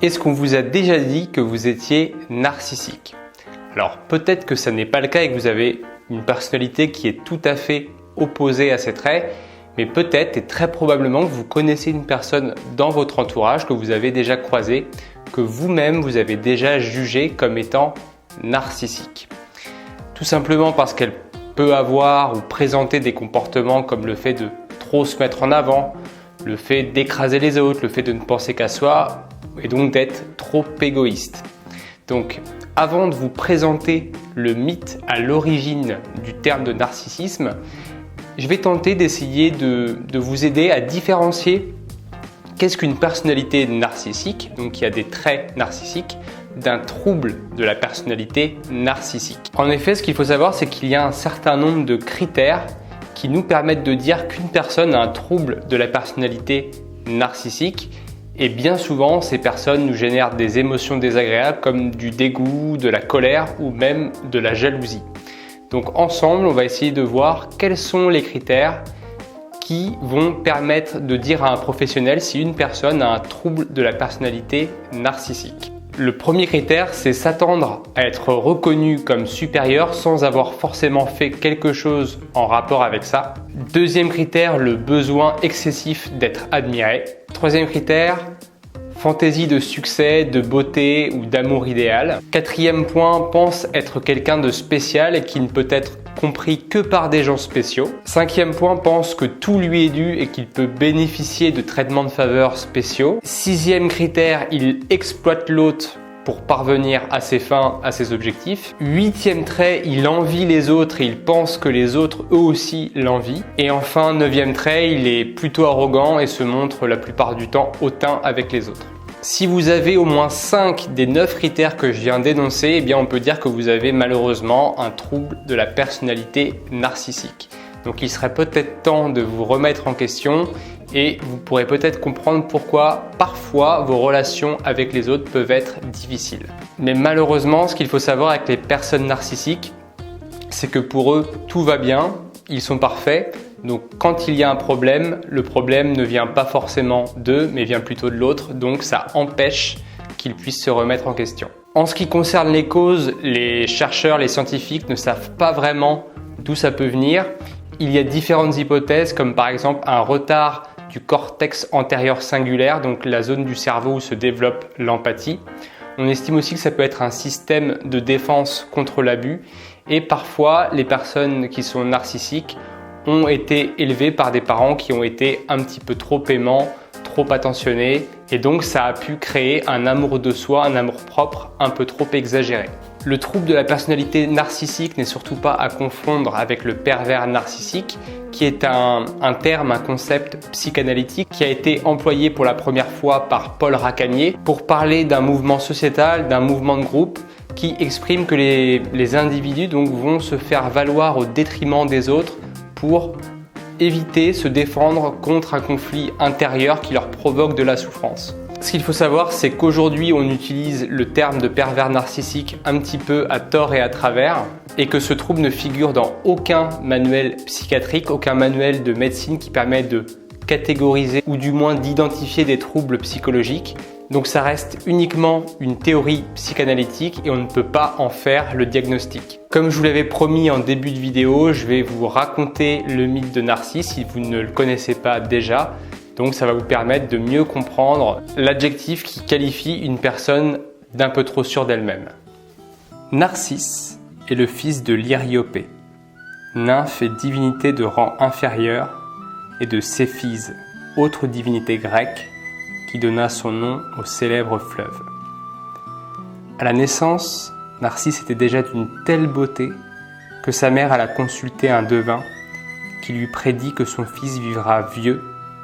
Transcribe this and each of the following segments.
Est-ce qu'on vous a déjà dit que vous étiez narcissique? Alors peut-être que ça n'est pas le cas et que vous avez une personnalité qui est tout à fait opposée à ces traits, mais peut-être et très probablement que vous connaissez une personne dans votre entourage que vous avez déjà croisée, que vous-même vous avez déjà jugé comme étant narcissique. Tout simplement parce qu'elle peut avoir ou présenter des comportements comme le fait de trop se mettre en avant, le fait d'écraser les autres, le fait de ne penser qu'à soi et donc d'être trop égoïste. Donc avant de vous présenter le mythe à l'origine du terme de narcissisme, je vais tenter d'essayer de vous aider à différencier qu'est-ce qu'une personnalité narcissique, donc qui a des traits narcissiques, d'un trouble de la personnalité narcissique. En effet, ce qu'il faut savoir, c'est qu'il y a un certain nombre de critères qui nous permettent de dire qu'une personne a un trouble de la personnalité narcissique. Et bien souvent, ces personnes nous génèrent des émotions désagréables comme du dégoût, de la colère ou même de la jalousie. Donc ensemble, on va essayer de voir quels sont les critères qui vont permettre de dire à un professionnel si une personne a un trouble de la personnalité narcissique. Le premier critère, c'est s'attendre à être reconnu comme supérieur sans avoir forcément fait quelque chose en rapport avec ça. Deuxième critère, le besoin excessif d'être admiré. Troisième critère, fantaisie de succès, de beauté ou d'amour idéal. Quatrième point, pense être quelqu'un de spécial et qui ne peut être compris que par des gens spéciaux. Cinquième point, pense que tout lui est dû et qu'il peut bénéficier de traitements de faveur spéciaux. Sixième critère, il exploite l'autre pour parvenir à ses fins, à ses objectifs. Huitième trait, il envie les autres et il pense que les autres eux aussi l'envient. Et enfin, neuvième trait, il est plutôt arrogant et se montre la plupart du temps hautain avec les autres. Si vous avez au moins 5 des 9 critères que je viens d'énoncer, eh bien on peut dire que vous avez malheureusement un trouble de la personnalité narcissique. Donc il serait peut-être temps de vous remettre en question et vous pourrez peut-être comprendre pourquoi parfois vos relations avec les autres peuvent être difficiles. Mais malheureusement, ce qu'il faut savoir avec les personnes narcissiques, c'est que pour eux, tout va bien, ils sont parfaits. Donc quand il y a un problème, le problème ne vient pas forcément d'eux, mais vient plutôt de l'autre. Donc ça empêche qu'ils puissent se remettre en question. En ce qui concerne les causes, les chercheurs, les scientifiques ne savent pas vraiment d'où ça peut venir. Il y a différentes hypothèses, comme par exemple un retard du cortex antérieur singulaire, donc la zone du cerveau où se développe l'empathie. On estime aussi que ça peut être un système de défense contre l'abus. Et parfois, les personnes qui sont narcissiques ont été élevées par des parents qui ont été un petit peu trop aimants, trop attentionnés, et donc ça a pu créer un amour de soi, un amour propre un peu trop exagéré. Le trouble de la personnalité narcissique n'est surtout pas à confondre avec le pervers narcissique, qui est un terme, un concept psychanalytique qui a été employé pour la première fois par Paul Racanier pour parler d'un mouvement sociétal, d'un mouvement de groupe qui exprime que les individus donc, vont se faire valoir au détriment des autres pour éviter, se défendre contre un conflit intérieur qui leur provoque de la souffrance. Ce qu'il faut savoir, c'est qu'aujourd'hui, on utilise le terme de pervers narcissique un petit peu à tort et à travers, et que ce trouble ne figure dans aucun manuel psychiatrique, aucun manuel de médecine qui permet de catégoriser ou du moins d'identifier des troubles psychologiques. Donc ça reste uniquement une théorie psychanalytique et on ne peut pas en faire le diagnostic. Comme je vous l'avais promis en début de vidéo, je vais vous raconter le mythe de Narcisse si vous ne le connaissez pas déjà. Donc ça va vous permettre de mieux comprendre l'adjectif qui qualifie une personne d'un peu trop sûre d'elle-même. Narcisse est le fils de l'Hyriopée, nymphe et divinité de rang inférieur, et de Céphise, autre divinité grecque, qui donna son nom au célèbre fleuve. À la naissance, Narcisse était déjà d'une telle beauté que sa mère alla consulter un devin qui lui prédit que son fils vivra vieux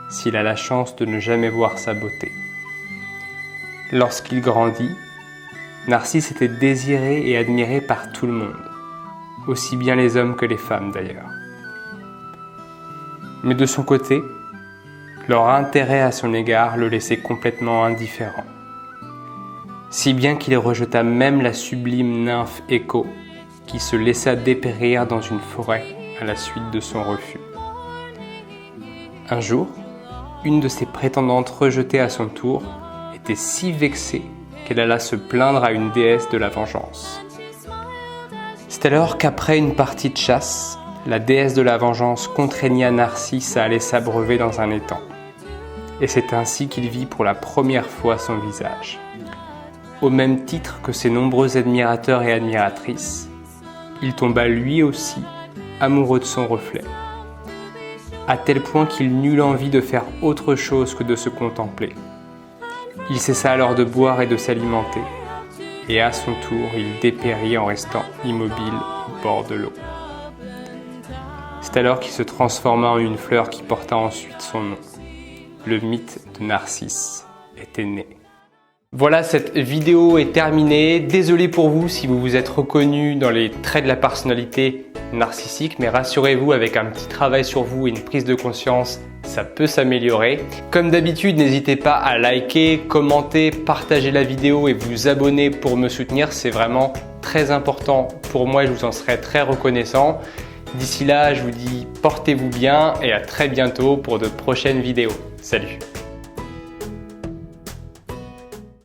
s'il a la chance de ne jamais voir sa beauté. Lorsqu'il grandit, Narcisse était désiré et admiré par tout le monde, aussi bien les hommes que les femmes d'ailleurs. Mais de son côté, leur intérêt à son égard le laissait complètement indifférent. Si bien qu'il rejeta même la sublime nymphe Écho, qui se laissa dépérir dans une forêt à la suite de son refus. Un jour, une de ses prétendantes rejetée à son tour était si vexée qu'elle alla se plaindre à une déesse de la vengeance. C'est alors qu'après une partie de chasse, la déesse de la vengeance contraigna Narcisse à aller s'abreuver dans un étang. Et c'est ainsi qu'il vit pour la première fois son visage. Au même titre que ses nombreux admirateurs et admiratrices, il tomba lui aussi amoureux de son reflet, à tel point qu'il n'eut l'envie de faire autre chose que de se contempler. Il cessa alors de boire et de s'alimenter, et à son tour, il dépérit en restant immobile au bord de l'eau. C'est alors qu'il se transforma en une fleur qui porta ensuite son nom. Le mythe de Narcisse était né. Voilà, cette vidéo est terminée. Désolé pour vous si vous vous êtes reconnu dans les traits de la personnalité narcissique, mais rassurez-vous, avec un petit travail sur vous et une prise de conscience, ça peut s'améliorer. Comme d'habitude, n'hésitez pas à liker, commenter, partager la vidéo et vous abonner pour me soutenir. C'est vraiment très important pour moi et je vous en serai très reconnaissant. D'ici là, je vous dis portez-vous bien et à très bientôt pour de prochaines vidéos. Salut!